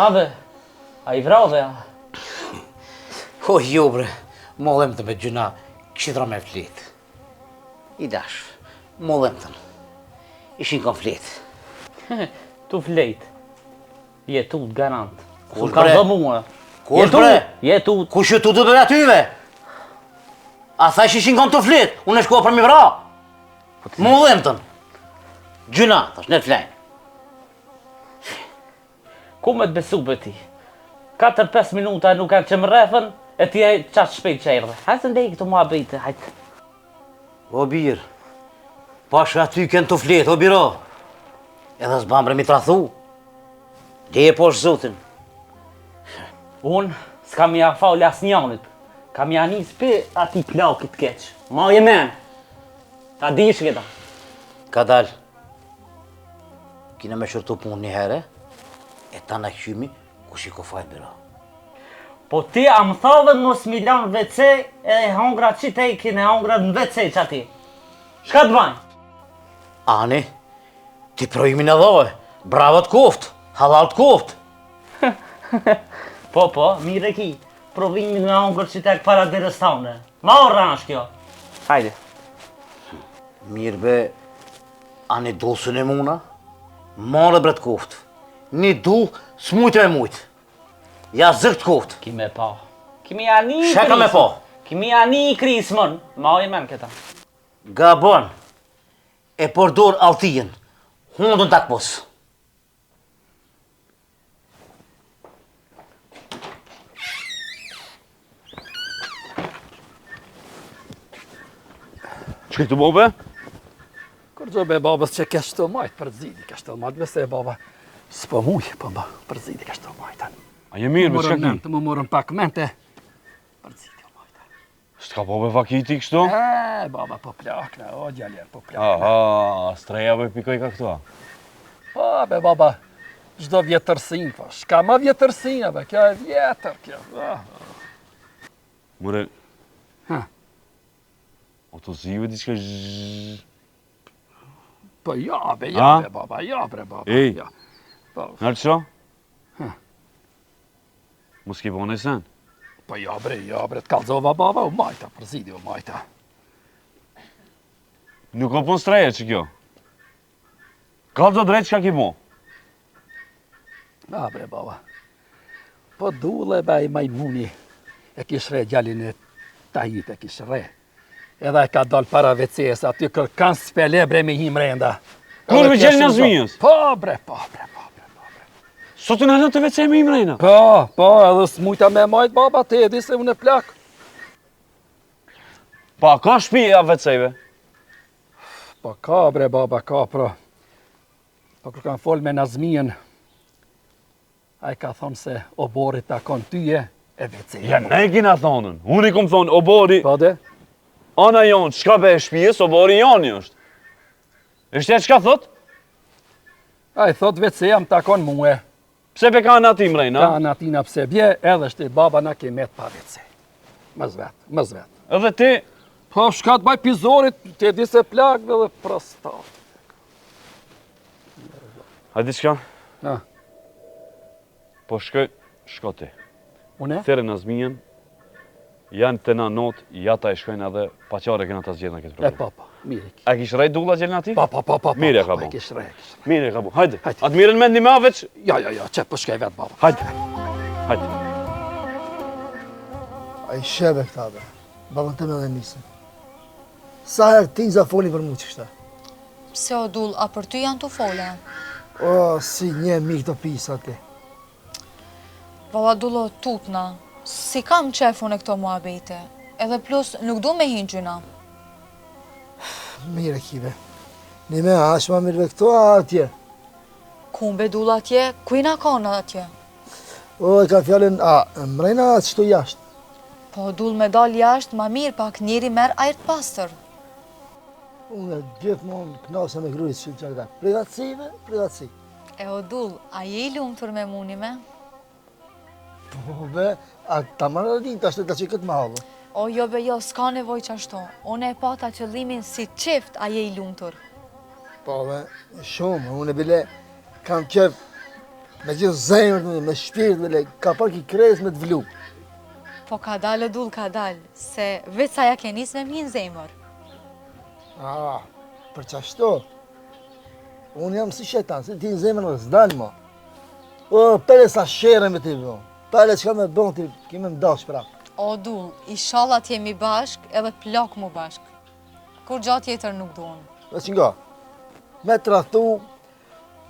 Ave, a I vrau dhe? O, jo bre, mollem të me gjuna, këshitra me flet. I dash, mollem të në. Ishin konflikt. Tu flet. Jetut garant. Kush Ka bre? dhe mua. Kush bre? Jetut. Kush ju tutu dhe atyve? A thash ishin kon të flet, unë e shkoha për mi vra. Mollem të në. Gjuna, thash, ne të flejnë. Ku me të besu për ti? 4-5 minuta nuk kanë që më refën, e ti e qatë shpejt që erdhe. Hajtë ndej këtu mua bëjtë, hajtë. O birë, pasha aty kënë të fletë, o biro. Edhe s'bambre mi trathu. Leje poshtë zotin. Unë s'kam ja faule as njanit. Kam ja nis për ati plakit keq. Ma je men. Ta dish këta. Ka dal. Kina me shërtu punë një herë, e ta në këqymi, ku shiko fajt biro. Po ti a më thove mos milan WC e hongra që te I kine hongra në WC që ati. Shka të bajnë? Ani, ti projimin e dhoje, bravo të koft, halal të koft. Po, mire ki. Provimin me hongrë që tek para deres tane. Ma orran është kjo. Hajde. Mirë be, ani dosën e muna, marë bre të koft. Një du, s'mujtë e mujtë. Ja zëk të koft. Kime pa. Kimi ani I Sheka me pa. Kimi ani I krismën. Ma je men këta. Gabon, e përdor altijen, hundën të akpos. Që këtu bobe? Kërgjo be babës që kesh të majtë për zidi, kesh të majtë, vese baba s'po mujë, po ba, për zidi kesh të majtë. A je mirë, me shka ki? Të më morën pak mente, për zidi o majtë. Shka bobe vakiti kështu? Baba po plakne, o gjaljer po plakne. Aha, streja be pikoj ka këtu? Po be baba, gjdo vjetërsin, po, shka ma vjetërsin, be, kjo e vjetër, kjo. Mure, Ha, o të zive diçka zhhh. po ja be baba, ja bre baba. Ej. Ja. Po, Nërë qo? Ha. Mos ki bone sen? po ja bre, të kalzova baba, u majta, për zidi u majta. Nuk o pun streje që kjo? Ka do drejt që ka ki bo? Ja bre baba, po dule be I majmuni, e kish re gjallin e tajit e kish re. Edhe e ka dal para WC-s, aty kërkan spele bre me him renda. Kur me gjellin Nazminjës? Po bre. Sot në halën të WC me imrejna? Po, edhe s'mujta me majt baba, te edhi se unë e plak. Pa, ka shpi e WC-ve? Po ka bre baba, ka pro. Po kërkan fol me Nazminjën, a I ka thonë se oborit ta kon tyje e WC-ve. Ja, ne kina thonën. Unë I kom thonë, o bori, Po de? ana jonë, qka be e shpijes, o bori joni është. Eshte e qka thot? A I thot WC jam ta kon muhe. Pse be ka në ati mrejna? Ka në atina pse bje, edhe shte baba na ke met pa WC. Mës vet. Edhe ti, Po shka të baj pizorit, te di se plakve dhe prostat. hajdi qka? Na, Po shko ti. une? Tere Nazminjën, janë të na not, ja ta e shkojnë edhe paqare këna ta zgjedhë në këtë problem. Po, mire ki. A kish rejt dulla gjelën ati? Po. Mirë e ka bo. Kish re. Mirë e ka bu. Hajde. Hajde. Atë mirën me një veç. Ja, që po shkaj vetë baba. Hajde. A I shebe këta be, babën të me dhe nisën. Sa herë tinza foli për mu që kështa. Pse o dull, a për ty janë të fole? O, si një mik të pisa ti. Baba dullo tutna, si kam qefun e këto muhabete, edhe plus nuk du me hinë gjyna. Mire kive. Një me ashma mirëve këto a atje. Kumbe dull atje, kujna kona atje? O, e ka fjallin, mrejna qëtu jashtë. Po dull me dal jashtë, ma mirë pak njeri merë ajrt pastër. Unë gjithmonë knase me grujt që që këta. Privatësi. E o dull, a je I lumtur me muni me? Po be, a ta marrë din të ashtë të që këtë mahallë. O jo be jo, s'ka nevoj qashto. Une e pata qëllimin si qift a je I lumtur. Po be, shumë, unë e bile kam qef Me gjithë zemër, me shpirt, ka pak i kres me të vlu. Po ka dalë dull, ka dalë, se vetë sa ja ke nis me mi në zemër. Për qashto? Unë jam si shetan, se ti në zemër në zdalë, ma. Pere sa shere me ti, bro. Pere që ka me bon, ti kime më dash prap. O dull, inshallah t'jemi bashk edhe plak mu bashk. Kur gjatë tjetër nuk duon. Veç nga, me të rathu,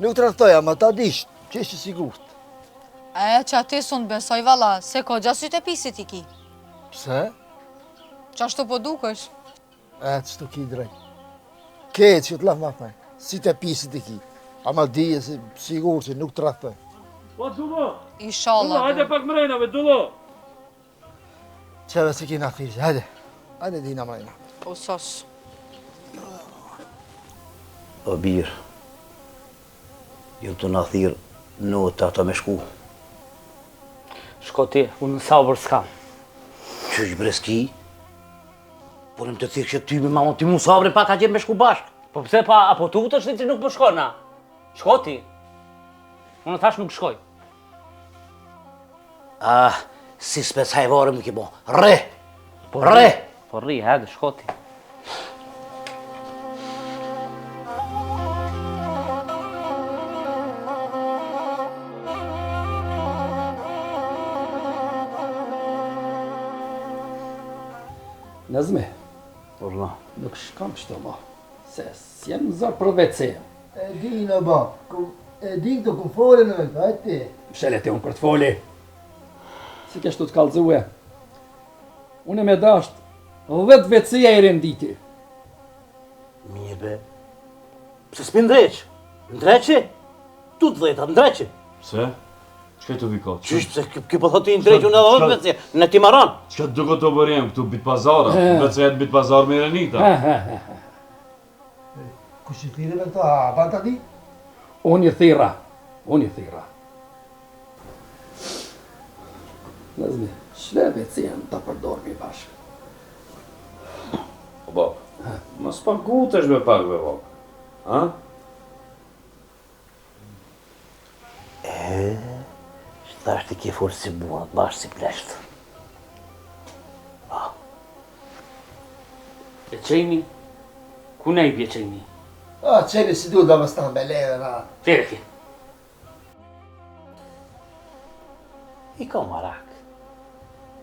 nuk të rathoja, ma ta disht, që ishte sigurt. Që ati s'unë besoj valla, se ko gjasyt e pisit i ki. Pse? Qashtu po dukesh? Qështu ki drejt. Ketë që t'laf ma thaj, si të pisit i ki. Ama dije si sigur që nuk të rathoj. Po, Dullo! Inshallah. Hajde pak mrejnave, Dullo! Qeve se ki na thirë, hajde dina mrejna. O sos. O birë, ju të na thirë në të ata me shku. Shko ti, unë në sabër s'kam. Qysh breski? Po në më të thirë që ty me mamon ti mu sabri pa ka gjemë me shku bashkë. Po pse pa, apo tu të shti që nuk po shkona? Shko ti. Unë thash nuk shkoj. Si spec hajvare më ki bo. Re! Re! Po rri, hajde, shko ti. Nazmi, Urna. nuk shkam kështu ma, se s'jem në zarë për veceja. E di në ba, e di këto ku fole në vetë, hajtë ti. Mshelet e unë për të foli. Si kështu të kalëzue. Unë me dasht 10 veceja i renditi. Mirë be. Pse s'pi ndreq? Ndreqi? Tu të dhejta, ndreqi. Pse? Çka të vikat? Qysh pse ki po thot ti ndreq unë edhe vece, në ti maran. Çka duket të bërjem këtu bit pazara? Vetë bit pazar me Renita. Kush i thire me këto, ban të di? Unë i thira. Nazmi, shle veceja në të përdormi bashkë. O bab, mos pagutesh me pak me bab. Ha? Shtash ti ke forë si buat, bashkë si pleshtë. Bjeqejmi? Ku nej bjeqejmi? Qeni si duhet da më stanë me leve, na. Tere ki. I ka marak.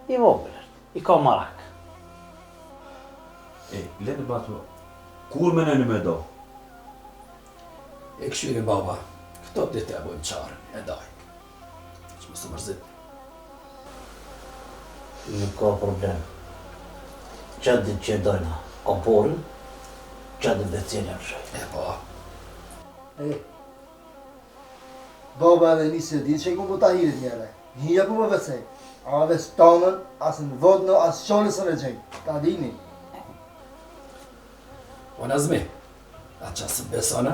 I vogël është, i ka marak. Lene batu, kur me nëni me do? E këshyri baba, këto ditë e bojmë qarën, e daj. Që më së mërzit. Nuk ka problem. Qatë ditë që e dojna komporin, qatë ditë dhe cilë e mshaj. E po, Baba edhe njësë ditë që i ku më ta hirit njëre. Hija ku më vecej. A dhe s'tonën, asë në vodnë, asë qolës në regjej. Ta dini. o Nazmi, a qasë besona?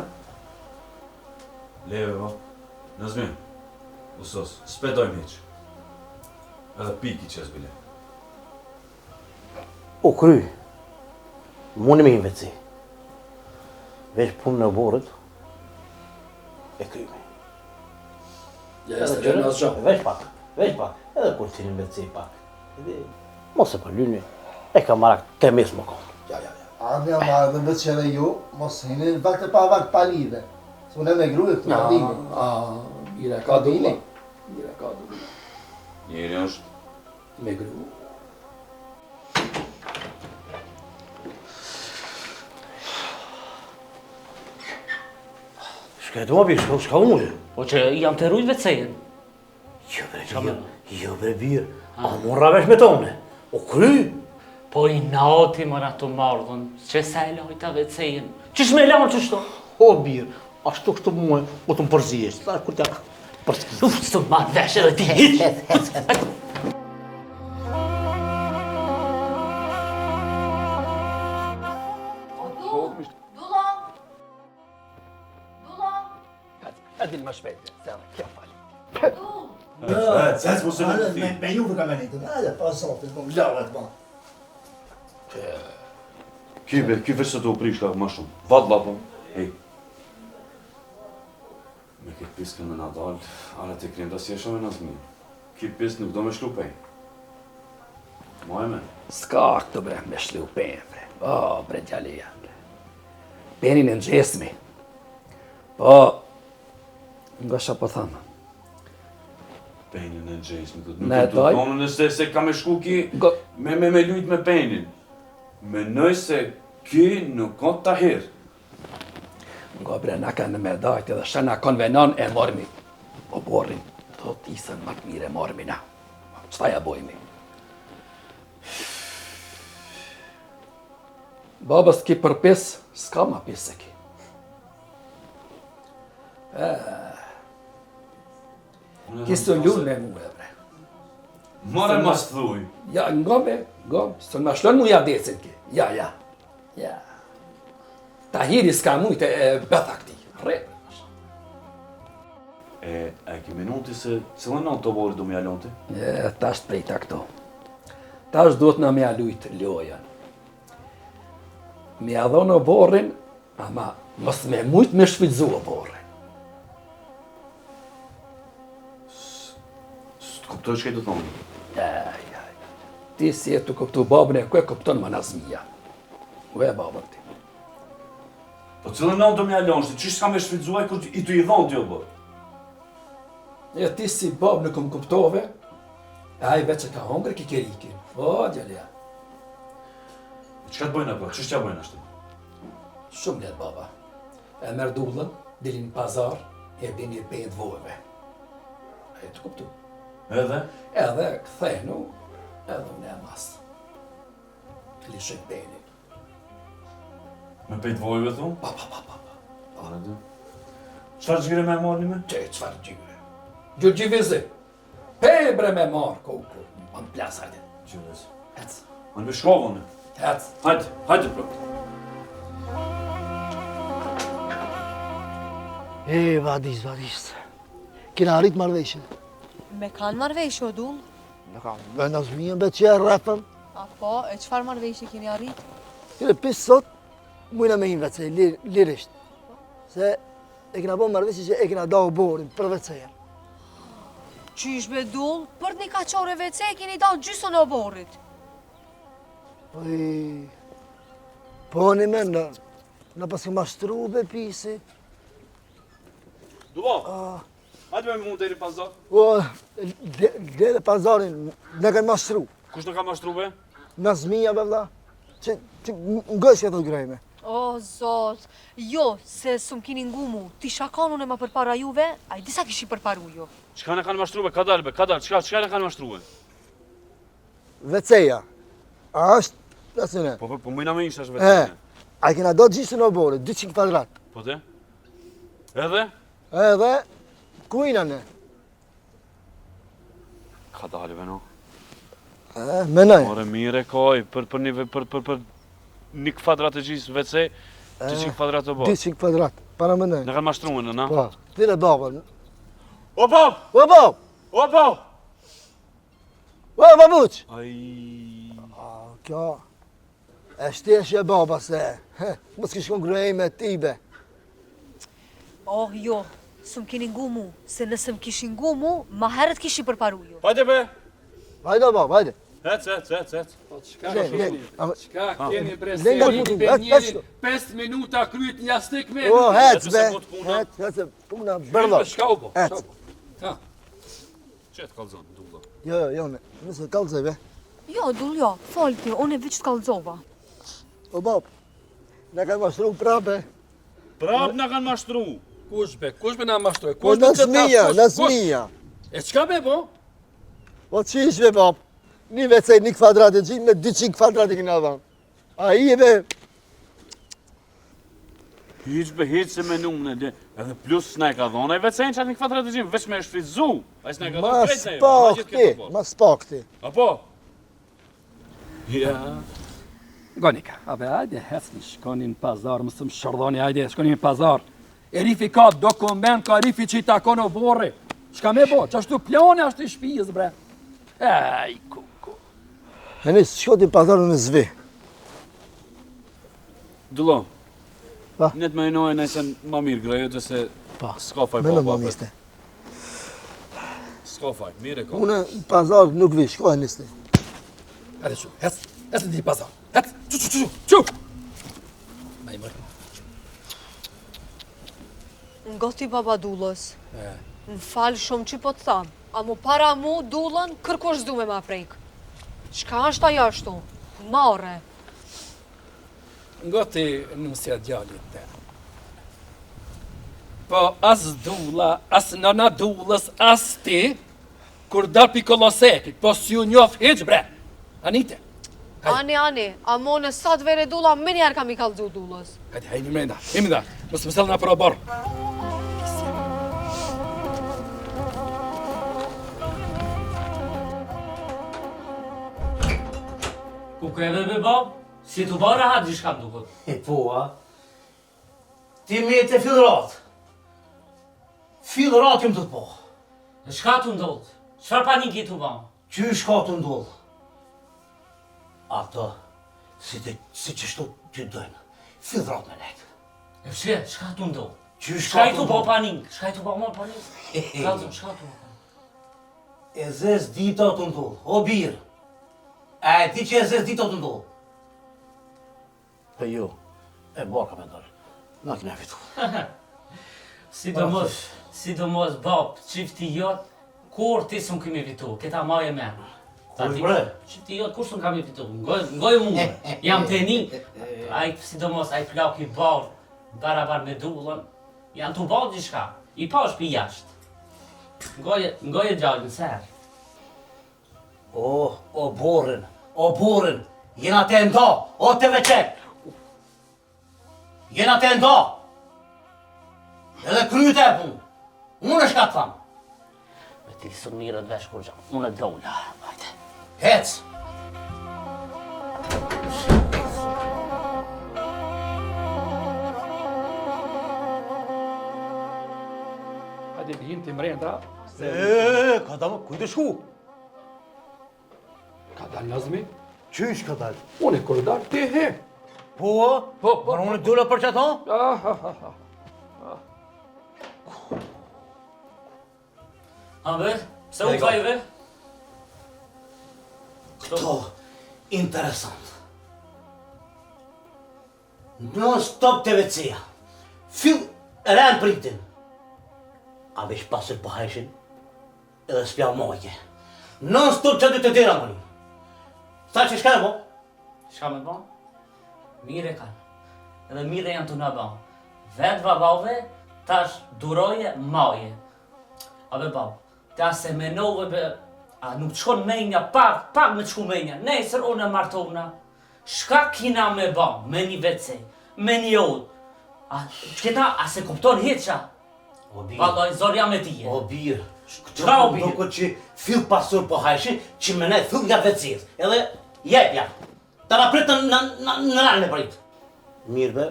Leve bab. Nazmin, usos, s'pedoj miq. Edhe piki që zbile. O kry, muni me i veci. Veç punë në borët, e krymi. Ja, jeste të në asë Veç pak, edhe kur t'ini me veci pak. Edhe, mos e për lyni, e ka marak të mes më konë. Ja. A një marrë dhe veç edhe ju, mos hini vakt e pa vakt pa lidhe. Së unë e me gruje këtu, ta dini. Mire ka dulla. Njeri është Me gru. Shka e të më bishë, shka unë? Po që jam të rujt vecejen. Jo bre birë, a morra vesh me tone. O kry, Po i nati mëra të mardhën, që sa e lojta vecejen. Qysh me lamë që shto? o birë, ashtu kështu muë, o të më përzijesh. Sa kur t'ja përzijesh. Uf, së të matë vesh edhe ti hitë. Adil më shpejt, se edhe kjo fali. Ses mos e më të Me juve ka me nejtë, hajde, pasote, më lërët ma. Ky veç se të u prish ka më shumë. Vat bapun. Ej. Me këtë pisë kënë me nga dalë, anë të krem të si e shumë në zmi. Këtë pisë nuk do me shlu pej. Moj me. S'ka këtë bre, me shlu pen, bre. O, bre, gjallia, bre. Penin e nxesmi. Po, nga shë po thamë. Penin e gjesmi, nuk Ne e doj. të thonë nëse se ka me shku ki me lujt me penin. Menoj se ki nuk ka të hirë. Nga bre, na kanë me dajt edhe shana konvenon e mormi. O borrin, do t'isën më të mire mormi na. Qëta ja bojmi? Babës ki përpis, s'ka ma pis se ki. Kisë lunë me mu e bre. Mare mas thuj. Ja, nga me, së në ma shlon mu ja decin ki. Ja. Tahiri s'ka mujtë e betha këti. Re. E ki minuti se cilën non të bori du me jalonti? Tash të prejta këto. Tash duhet në me alujt lojan. Me adhonë o borrin, ama mos me mujt me shfridzu o borrin. Së të kuptoj që e të thonë. Ti si e të kuptu babën e ku e kupton më nazmija. U e babën ti. Po cilën non të me jalonti, që s'ka me shfridzuaj kur i të i thonë t'jo bërë? E ti si babë nuk më kuptove, e aj veç e ka hongre ki kerikin. O, djelja. Qëka të bojnë apo? Qështë bojnë ashtë? Shumë let baba. E merë dullën, dilin pazar, e bini bejnë vojve. E të kuptu. Edhe? Edhe këthenu, edhe unë e masë. Lishën bejni. Me pejtë vojve thunë? Pa. Qëfar gjire me marrni me? Që e qëfar gjyre? Gjurgjivizi. Pebre me marë, ku, më në plasë, hajde. Gjires. Hec, Ma në bëshkovën e. hec. Hajde pro. Vadis. Kena arrit marveshën. Me kanë marrveshje o dull? Në kam, dhe në zmien be që e rrepëm. Apo, e qëfar marrveshje keni arrit? Kene pisë sot, mujna me hinë vecej, lirisht. Se e kena bo marveshje që e kena da u borin për vecejen. Qysh be dull, për një kaqore vece keni dal gjysën o borrit. Po një me në pas këma shtru be pisi. Dubo, hajde me mund të eri pazar. O, dhe pazarin, në kanë mashtru. Kush në ka mashtru be? Në zmija be vla, që ngësh këto grejme. O, zot, jo, se s'm kini ngumu, ti shakanun e ma përpara juve, a i disa kishi përparu ju. Qka në kanë mashtru be? Ka dalë be, ka dalë, qka në kanë mashtru be? Veceja, a është, asëne. Po mujna me ishtë është vetë. A i kena do gjisën o borit, 200 kvadrat. Po te? Edhe? Edhe, kujna ne. Ka dalë be no. Menaj. More mire kaj, për një kvadrat e gjisë vece, 200 kvadrat o bo. 200 kvadrat, para menaj. Në kanë mashtru me në, na? Po, dire babën. O bab! O bab! O bab! O babuq! Aj... Kjo, e shteshje baba se, mos kish kon grejme tibe. Oh, jo, s'm kini ngumu, se nëse m'kishin ngumu, ma herët kishi përparu ju. Hajde be! Hajde bab, hajde. Ec. Po, qka Le, keni? ama- Qka keni bre, Le nga se putu, be hec, njerin hec. 5 minuta kryet një jastik me... O, hec be, se mut puna. hec, puna Bërdo. bërdo. Shka u bo, Hec. shka u bo. Qe të kalzon, dulla. Jo, nëse kalzaj be. Jo, dull jo, folti, unë e veç t'kallzova. O bab, ne kanë mashtru prape. Prap në kanë mashtru. Kush be na mashtroj? Po në zmija. E qka be bo? Po qish be bab, një vecej një kvadrat e gjimë me 200 kvadrat e kina dhanë. A i e be, Hiq se me numën edhe plus s'na e ka dhona i vecejnë që atë një kvadrat e gjimë, veç me e shfrizu. A s'na e ka dhona krejt ne, mas pakti. Apo? Ja. Gonika, abe, hajde, hecni, shkoni në pazar, mësë më shërdoni, hajde, shkoni në pazar. E rifi ka dokument, ka rifi që i takon o borri. Shka me bo, që ashtu plane ashtu i shpiz, bre. Ej, ku. E nisë, shkoti pazarën në zvi. Dullo, Pa? ne të me inojë nëjse ma mirë grejët, se Pa, S'ka faj, me në pa, pa. miste. S'ka faj, mire ka. Unë në pazar nuk vi, shkoj niste. Hajde shu, ecë në di pazar. Ecë, çu. Ma i mërë. Ngoti baba dullës. Më falë shumë që po të thamë. A mu para mu dullën, kërkosh zdu me ma prejkë. Shka është ajo ashtu? Mare. Ngoti nusja djallit te. Po as dulla, as nëna dullës, as ti, kur dal pi kolosepit, po s'ju njof hiq bre. Anite. Ani, a mo në sa të vere dulla, me njerë kam i kalëzu dullës. Hajde, hajde mrenda, imi da, mos më sëllë na për o borë. Ku kreve be bab? Si t'u ba rahat gjishka m'dukot. Po, a? Ti me të fillërat. Fillërat jëmë të të po. E shka t'u ndodh? Qfar paniki t'u ba? Qysh ka të ndodhë? Ata, si qështu ty dojnë, fillërat me nejtë. E pse, shka t'u ndodh? Qysh Shka ka i të t'u ba ndodhë? panik? Shka i t'u ba ma panik? Shka t'u ba panik? E zez dita të ndodhë, o birë. E ti që e zez dita të ndodhë. Për jo, e barka me ndërë. Na këne fitu. Sidomos bab, qifti jot, kur ti s'un kemi fitu, këta ma e menë. Kur bre? Qifti jot, kur s'un kemi fitu, ngoj mu, jam të një. Sidomos, ai plak i barë, barabar me dullën, janë t'u barë gjishka, i pa është pi jashtë. Ngoj e gjallë në serë. O borin, jena të nda, o të veqek. Jena të nda. Edhe kryt e punë. Unë është ka të thamë. Me ti së mirët vesh kur gjallë, unë e dolla, hajde. Hec. Hajde vim të mrenda, se Ka da më, kujtë shku? ka dal nazmi. Qysh ka dalë? Unë kur dal, ti he. Po, Po. Por unë dole për që thonë? Habe, pse u fajve? Këto, interesant. Non stop të vecia. Fill e rënë pritin. A vesh pasër pëhajshin, edhe s'pja mojke. Non stop që dy të dira mërin. Sa që shka e mo? Shka me ban? Mire kanë. Edhe mire janë të në ban. Vetë babave, tash duroje maje. A be bab, ta se menove be, a nuk të shkon menja, pak me të shku menja. Nesër unë e martona. Shka kina me ban, me një vecej, me një odë. A qëta, a se kupton hiqa? O birë. Vallaj, zor jam e tije. O birë. Qka o birë? Duko që fill pasur pëhajshin, që me ne fill nga vecirë. Edhe jepja. Ta na pritë në rënë e pritë. Mirë be,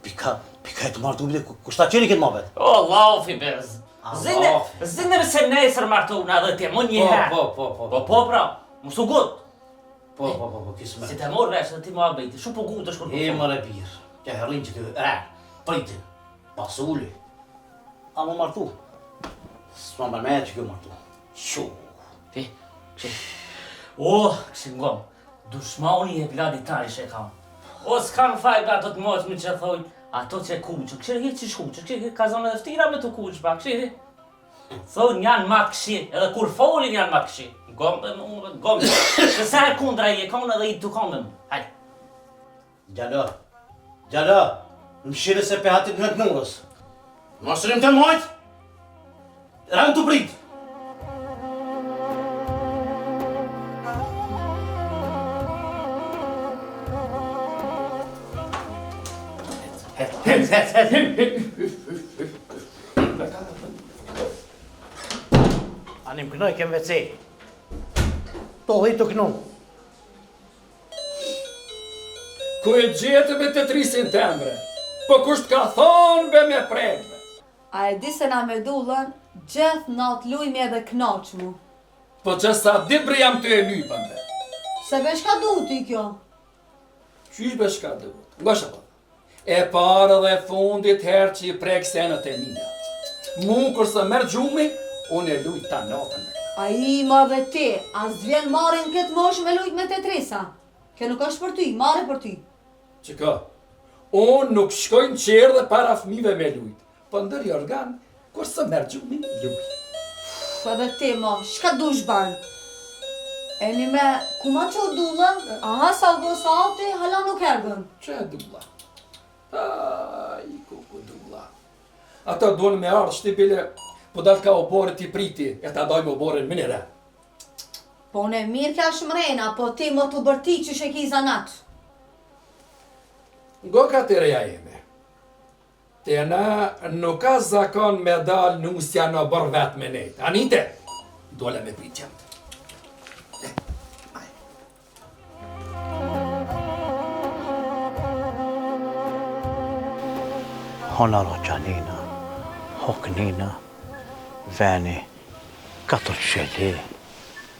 pika e të martu bile, kushta qeni këtë ma vetë? O, lafi bez. lafi. Zinër se nesër martona dhe te më një herë. Po, pra, më su gut. Po, kisme. Si te mor vesh dhe ti më abejti, shumë po gut është kur E mërë e birë, që herrin që të pritin, pasuli. A më martu? S'ma më me që kjo martu. Shu. Fi, që. O, kështë ngom, dushmoni e vladi tari që e kam. O, s'kam faj për ato të moqmi që thojnë, ato që e kuqë, kështë hirë që shkuqë, kështë ka zonë edhe ftira me të kuqë, pa, kështë hirë. Thonë janë ma këshi, edhe kur folin janë ma këshi. Gomë, gomë, që sa e kundra i e konë edhe i të konë me mu, hajde. Gjallë, më shire se pe hatit në të nurës. Mosërim të mojtë, rëmë të pritë. Anim kënoj kem vecej. To dhe i të kënu. Ku e gjetë me të trisin tembre, po kusht ka thonë be me prekve. A e di se na me dullën, gjithë natë lujmi edhe knaqmu. Po që sa dibre jam të e lypën be. Se be shka du ti kjo? Qysh be shka dëvët? Nga shë po? E parë dhe fundit herë që i prek senët e mija. Mu kërse merë gjumi, unë e lujt ta natën me. A i ma dhe ti, as vjen marrin këtë mosh me lujt me Tetrisa. Kjo nuk është për ty, marrë për ty. Që ka, unë nuk shkojnë qerë dhe para fmive me lujt. Po ndër organ, kërse merë gjumi, lujt. Edhe ti, ma, shka dush barë? E një me, ku ma që dullën? Aha, sa do salti, hala nuk hergën. Që e dulla? Ai, ku dulla. Ata donë me ardhë shtipile, po dalë ka obore t'i priti, e ta dojmë obore në minire. Po ne mirë kja shmrena, po ti më të bërti që shë ki zanat. Ngo ka të reja jeme. Te na nuk ka zakon me dal nusja në bërë vetë me nejtë. Anite, dole me pritjem. Hona roqanina, hoknina, veni, 4 qeli.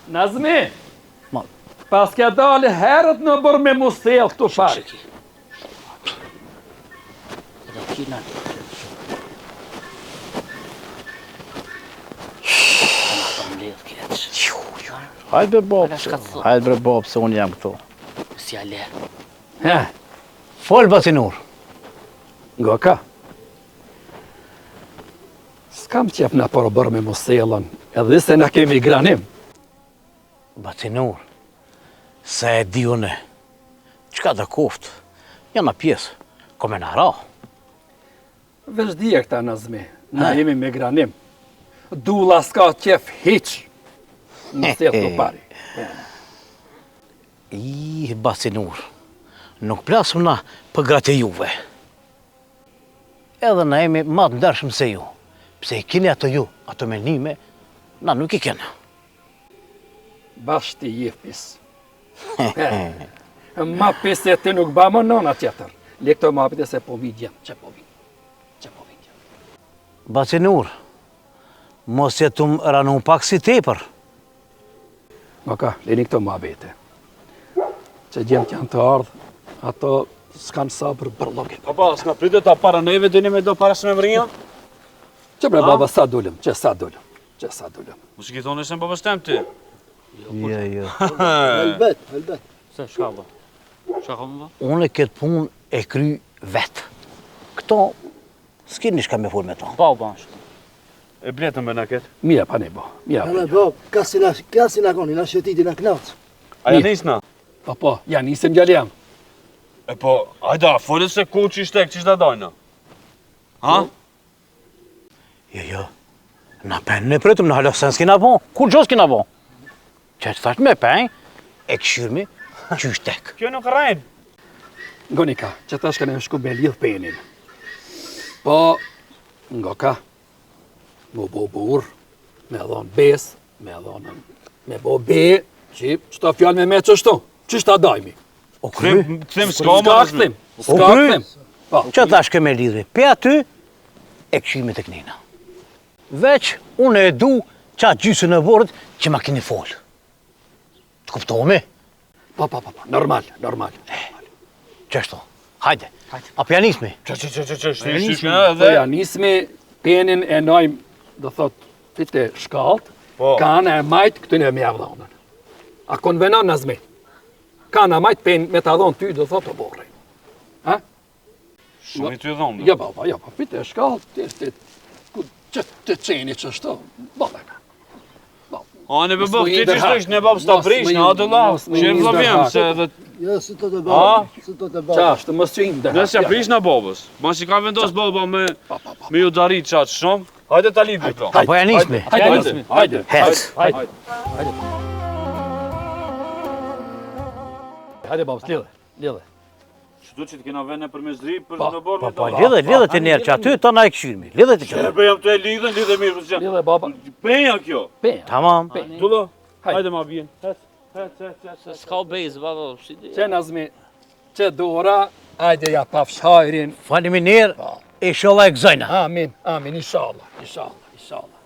Nazmi, Ma, pas kja dali herët në bërë me musel këtu pari. Edhe kina. hajde bre Bob, Ala, shka të thot? hajde bre Bob, se unë jam këtu. Si ale. He, Fol Basinur. ngo ka. S'kam qef në për bërë me muselën, edhe se në kemi granim. Basinur, se e di une, qka dhe kuft, jana pjesë, kome në ra. Vesh dhije këta Nazmi, na jemi me granim. Dula s'ka qef hiq. Musel këtu pari. I Basinur, nuk plasëm na për gratë e juve. Edhe na jemi ma të ndershëm se ju, pse i kini ato ju, ato menime, na nuk i kena. Bash ti jefpis. Ma pis e ti nuk ba më nona tjetër. Le këto ma apite se po vidjem, që po vidjem. Basinur, mos e tum ranu pak si tepër. Nga ka, leni këto ma bete. Që gjemë që janë të ardhë, ato s'kanë sabër bërlokin. Papa, s'na pritet ta para neve dini me do para së me mrinja? Që bre baba, sa dullim, që sa dullim. Mos i thonë se babas tem ti. Jo. Helbet, helbet. Se shka ba? Shka ka më ba? Unë këtë punë e kry vetë. Këto, s'kin një shka me fol me ta. Ba u ban shka. E bletën me na ketë. Mija pa ne bo, mija pa. Hele Bob, ka si na koni, na shëtiti na knacë. Aja nisna? Po, ja nisim gjallë jam. E po, ajda, folët se ku që ishte, që ishte dajna? Ha? Jo. Na pen në pritëm, në halësen s'kina bo. Kur gjo s'kina bo? Që të thasht me pen, e këshyrmi, qysh tek. Kjo nuk rajnë. Ngonika, që ta shkane shku me lidh penin. Po, ngoka, mu bo bur, me dhon bes, me bo be, që ta fjall me qështu, qështë ta dajmi. O kry, Them s'ka më rëzmi. S'ka këthim. Po, që ta shke me lidhri, pe aty, e këshyrmi tek nina. Veç, unë e du qa gjysën e vorët që ma kini folë. Të kuptohemi? po, normal. Qështu, hajde. Apo janë ismi? Po ja, nismi penin e najmë, do thot, pite shkalt, Po. kanë e majtë këtë në mjavdhonën. A konvenon Nazmi? Kanë e majtë pen me të adhonë ty, do thot, të borre. Ha? Shumë i ty dhomë. Ja, po, pite shkalt, që të qeni që shto, bëllë ka. A, ne be bëf, ti që shtë ne babë s'ta prish, në atë la, që e vlavjem, se dhe... Jo, si të të A? bëjë, si të të bëjë. Qashtë, mos që indë. Nëse ja prish në babës, ma që ka vendos baba me ju darit qatë shumë, hajde ta lidhë këto. Apo janë ismi? Hajde. Hec. Hajde, babës, lidhe. Qdo që t'kena vene për me zri, për në borë me Po, do. lidhe të njerë që aty, ta na e këshyrmi. Lidhe të E që. be jam të e lidhe mirë për që. Lidhe, baba. Penja kjo. Penja. Tamam. Tullo, hajde ma bjen. Se s'ka u bejzë, ba, si di. Që Nazmi, që dora, hajde ja pafshajrin. Faleminderit, inshallah e gëzojna. Amin, inshallah.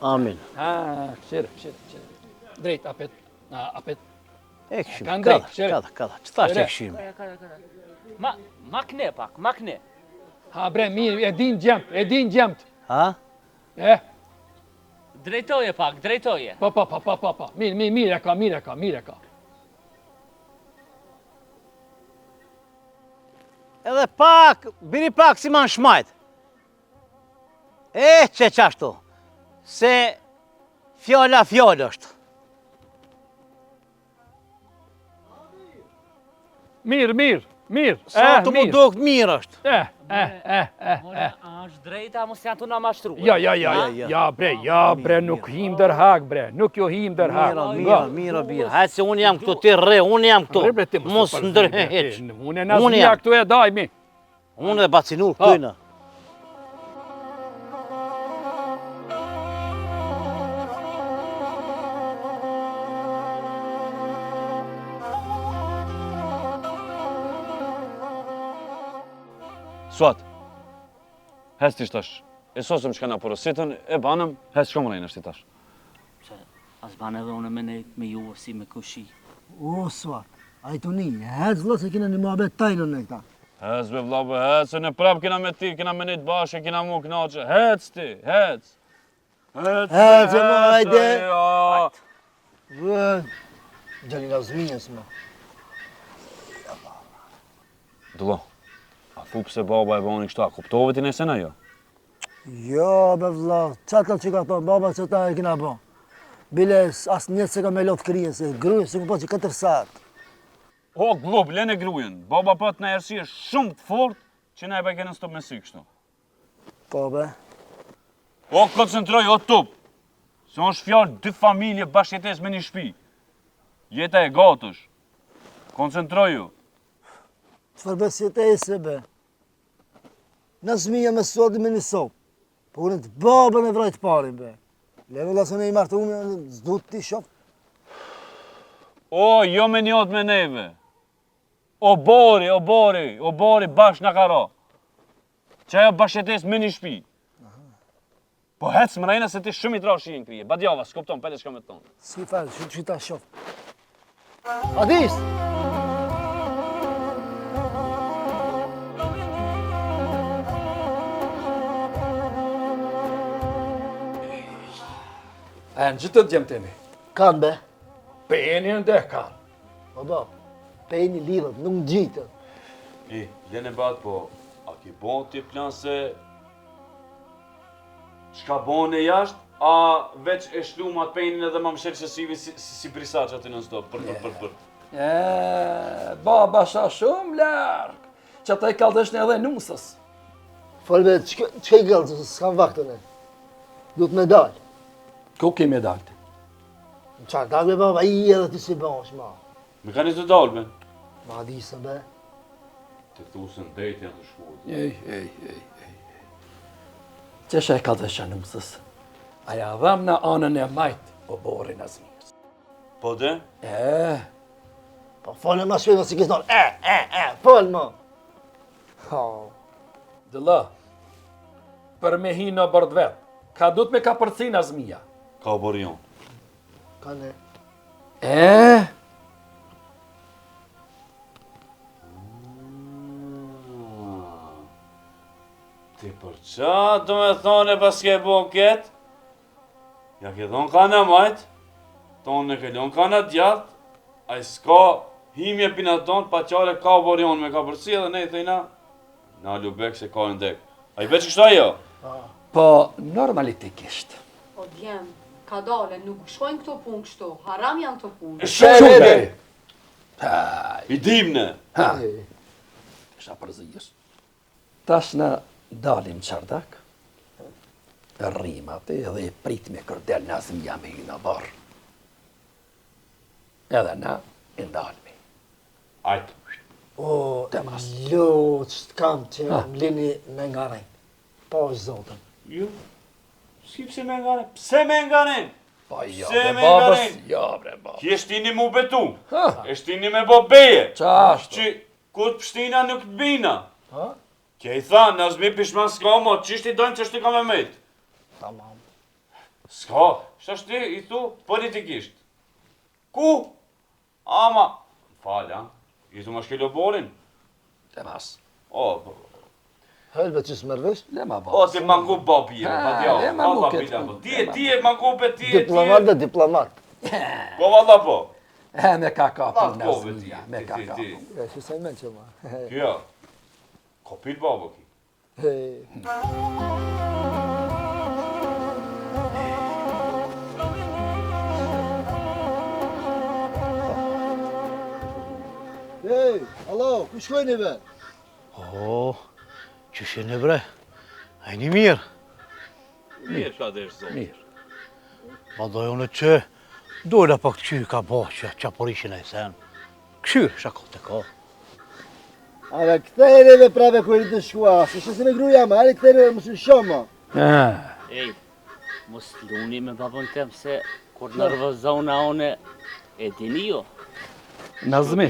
Amin. Këshire. Drejt, apet. E këshyrmi. Kanë drejt, Kada. Që thash e këshyrmi? Ma kne pak, ma kne. Ha bre, mirë, e din gjemt. Ha? Drejtoje pak, drejtoje. Pa. Mirë e ka. Edhe pak, biri pak si man shmajt. Që qashtu, se fjalla është. Mirë. Sa të mu duk mirë është. More, a është drejta, mos janë të na mashtru. Ja bre, nuk him dërhak bre, nuk jo him dërhak. Mira, bira. Hajtë se unë jam këtu, ti rre, unë jam këtu. Mos ndërhe heq. Unë e nazmija këtu e dajmi. Unë e bacinur këtujna. Suat, hes ti shtash. E sosëm që ka na porositën, e banëm, hes shkom rejnë është ti tash. As ban edhe unë me nejt me ju si me kushi. O, Suat, a i të një, hec vla se kina një muhabet tajnën e këta. Hes be vla be, hes, e në prap kina me ti, kina me nejt bashkë, kina mu knaqe. Hec ti, hec. Hec e ma, hajde. Ja. Gjalina zminjës ma. Dullo, a fu pëse baba e bani kështu, a kuptove ti nesena jo? Jo, be vla, qatë që ka thonë, baba që ta e kina bo. Bile, as njëtë se ka me lotë krije, se gruje, se ku po që 4 saat. O, glub, lene grujen. Baba pët në erësie shumë të fort, që ne e bëjke në stop me sy kështu. Po, be. O, koncentroj, o tup. Se është fjallë 2 familje bashkjetes me një shpi. Jeta e gatësh. Koncentroju. Qëfar be si jetë e se, be. Në zmija me sodi me një sopë. Po unë të babën e vrajtë parin, be. Leve lasë në i martë unë, zdu ti shop. O, jo me njot me neve. O bori, bash në karo. Që ajo bashkjetes me një shpi. Po hecë më rejna se ti shumë i trash i në krije. Badjava, s'kupton, pete shka me tonë. Si falë, që ta shop. Adis! E në gjithë të gjemë temi. Kanë, be. Peni në deh kanë. Baba, pejni lidhët, nuk në gjitën. I, lene bat, po, a ki bon t'i plan se... Shka bon e jashtë, a veç e shlu ma t'pejnin edhe ma mshelë që si brisa që ati në stop, për. Baba sha shumë larkë, që ata i kaldesh në edhe nusës. Falë, be, që i gëllë, se s'kam vaktën e. Du të me dalë. Ku kemi dalti? Në qarë dalë, be, baba, i edhe ti si bash, ma. Me ka një të dalë, me? Ma adisë, be. Të thusën dejt janë të shkullë. Ej. Qesha e kaldesh në nusës? Aja dham në anën e majtë, o bori në zmijës. Po de? Po falë ma shpejt, si kisë nërë, falë ma. Dëlla, për me hi në bërd vetë, ka du të me ka përci në zmija. Ka borion. Ka ne. Ti për qa do me thone pas ke bo ketë? Ja ke thonë kana majtë, tonë në kellon kana djatë, a i s'ka himje pina tonë, pa qare ka borion me ka përci edhe ne i thejna, na lubek se ka ndek. A i veç kështu ajo? Po, normalitikisht. O djem, ka dale, nuk shkojnë këto punë kështu, haram janë këto punë. Shumë beri! I dimne! Kisha përzijës. Tash në dalim qardak, rrimati dhe i prit me kërdel në zmija me i në barë. Edhe na i ndalmi. Ajtë. O, lo, që të kam që më lini me nga rejnë. Po është zotën. Jo, s'ki pse me ngane? Pse me ngane? Pa jo, Se bre me babës, ngaren. jo bre babës. Ki eshtini mu betu, eshtini me bo beje, Qa ashtu? që ku të pështina nuk të bina. Ha? Kje i tha, në zmi pishman s'ka mo, qishti dojnë që shti ka me mejtë. Tamam. S'ka, shtë shti i thu politikisht. Ku? Ama, falja, i thu ma shkello borin. Te mas. O, po. Helbet që s'mërvesh? Le ma O, ba. ti mangu babi, Ha, le ma valla buket, bila, po. ti e mangu pe, ti e, Diplomat dhe diplomat. Po, valla po. Me ka kapu Valla po, be, Nazmija, me ka kapu. Ja, që sa men që ma. Kjo, kopit babo ki. Hey, alo, ku shkojni be? O, që shene bre? Ajni mirë. Mirë, ka dhe shzo. Mirë. Ma dojë unë që dojla pak të qyrë ka bo që qaporishin e sen. Këshyrë, shako të ka. Aga, këta hereve prave kërë të shkua, se që se me gruja ma, ale këta hereve më së shoma. Ej, mos luni me babën tem se kur nervozona one e dini jo. Nazmi,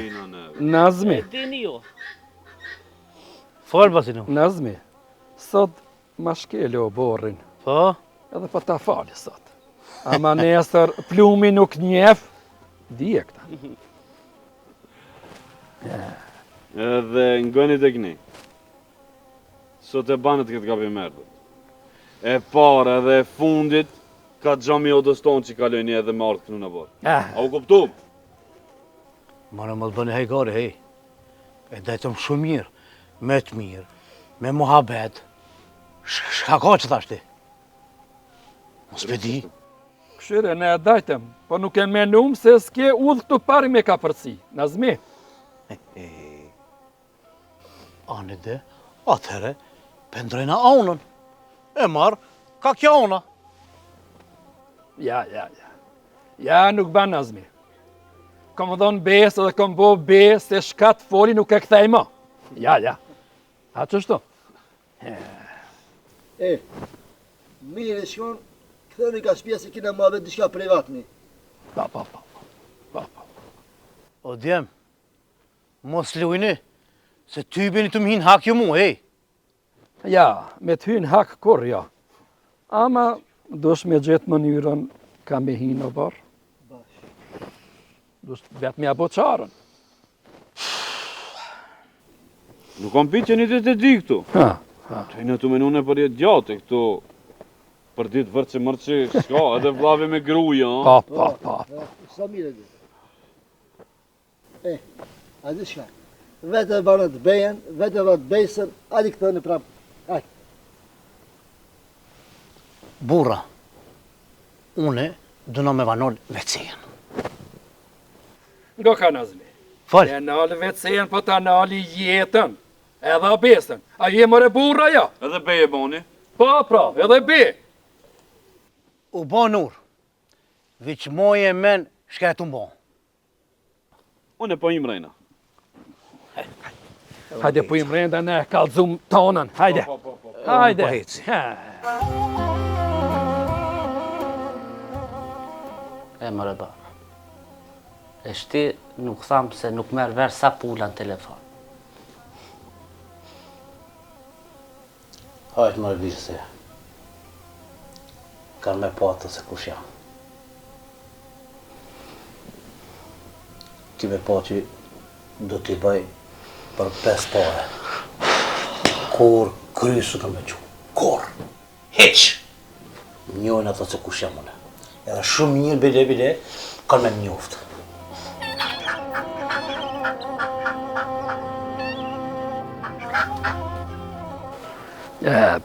Nazmi, E dini jo. Falë basi në. Nazmi. Sot ma shkele o borrin. Po? Edhe pa ta fali sot. Ama nesër plumi nuk njef, dije këta. Edhe ngëni të këni. Sot e banët këtë kapi merdët. E para edhe e fundit, ka gjami o doston që kalojni edhe me ardhë kënu në borë. A u kuptu? Ma në më të bëni hejgari, hej. E dajtëm shumë mirë, me të mirë, me muhabet. Shka ka që thashti? Mos pe di? Këshire, ne e dajtëm, po nuk e menum se s'ke udhë këtu pari me ka përci. Nazmi, Ani dhe, atëhere, pendrejna aunën. E marë, ka kja ona. ja. Ja, nuk ban Nazmi. Kom dhonë bes edhe kom bo bes se shkat foli nuk e kthej më. Ja. A qështu? E, mirë e shkon, këtheni ka shpia se kina ma vetë dishka privatni. Pa. O djem, mos lujni, se ty bini të më hinë hak ju mu, hej. Ja, me të hynë hak kur, ja. Ama, dush me gjetë mënyrën ka me hinë o barë. Dush vetë me abo qarën. Nuk kam pitë që një të di këtu. Të në të menune për jetë gjatë këtu. Për ditë vërqë mërqë shka, edhe vlave me gruja. Pa. Sa mire dhe. E, a di shka? Vete e banët bejen, vete e banët bejsen, adi këtë në prapë. Aj, Burra, une dëna me vanol vecien. Ngo ka Nazmi. Falë, E nalë vetësen, po ta nalë jetën. Edhe besën. A je mëre burra, ja? Edhe beje boni. Pa, pra, edhe be. u bo nur, veç moje e men shka e të mbo. Unë e po im rejna. Hajde, po im renda ne, kalzum tonën. Hajde. Hajde. Po heci. E mërë ba. E shti nuk thamë se nuk merë verë sa pula në telefon. Hajtë më rëbishë se kanë me patë se kush jam. Ti me pa që do t'i bëj për 5 pare. Kur krysu të me që. Kur. Heq. Njojnë ato se kush jam une. Edhe shumë njërë bile kanë me njoftë.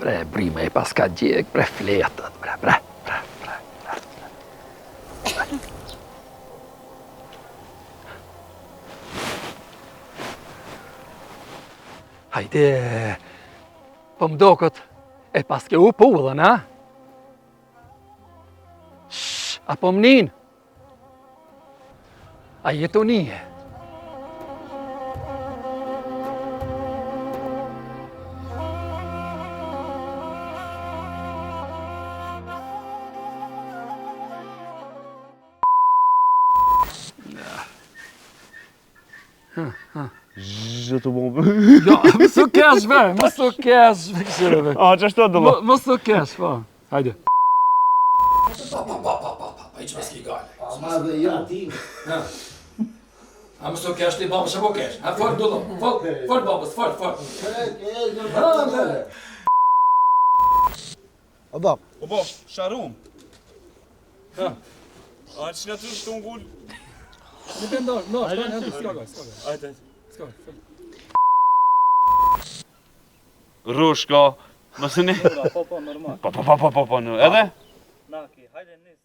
Bre, brima i pas ka gjek, bre, fletët, bre. Hajde, po mdokët, e pas ke u pullën, a? Shh, a po mnin? A jetu nije? Zë të bombë. Ja, më së kesh, be, më së kesh, këshire, be. A, që ashtu të dëllë? Më së kesh, po. Hajde. ma dhe jam ti. A më sot kesh ti babës apo kesh? Ha fort dullon. Fort babës, fort. O bab, O bab, sharum. Ha. A që nga të të ngull? Nuk e ndosh, s'ka. Ajde. S'ka. Rushka, mësë një? Po, normal. Po, edhe? Na, hajde nis.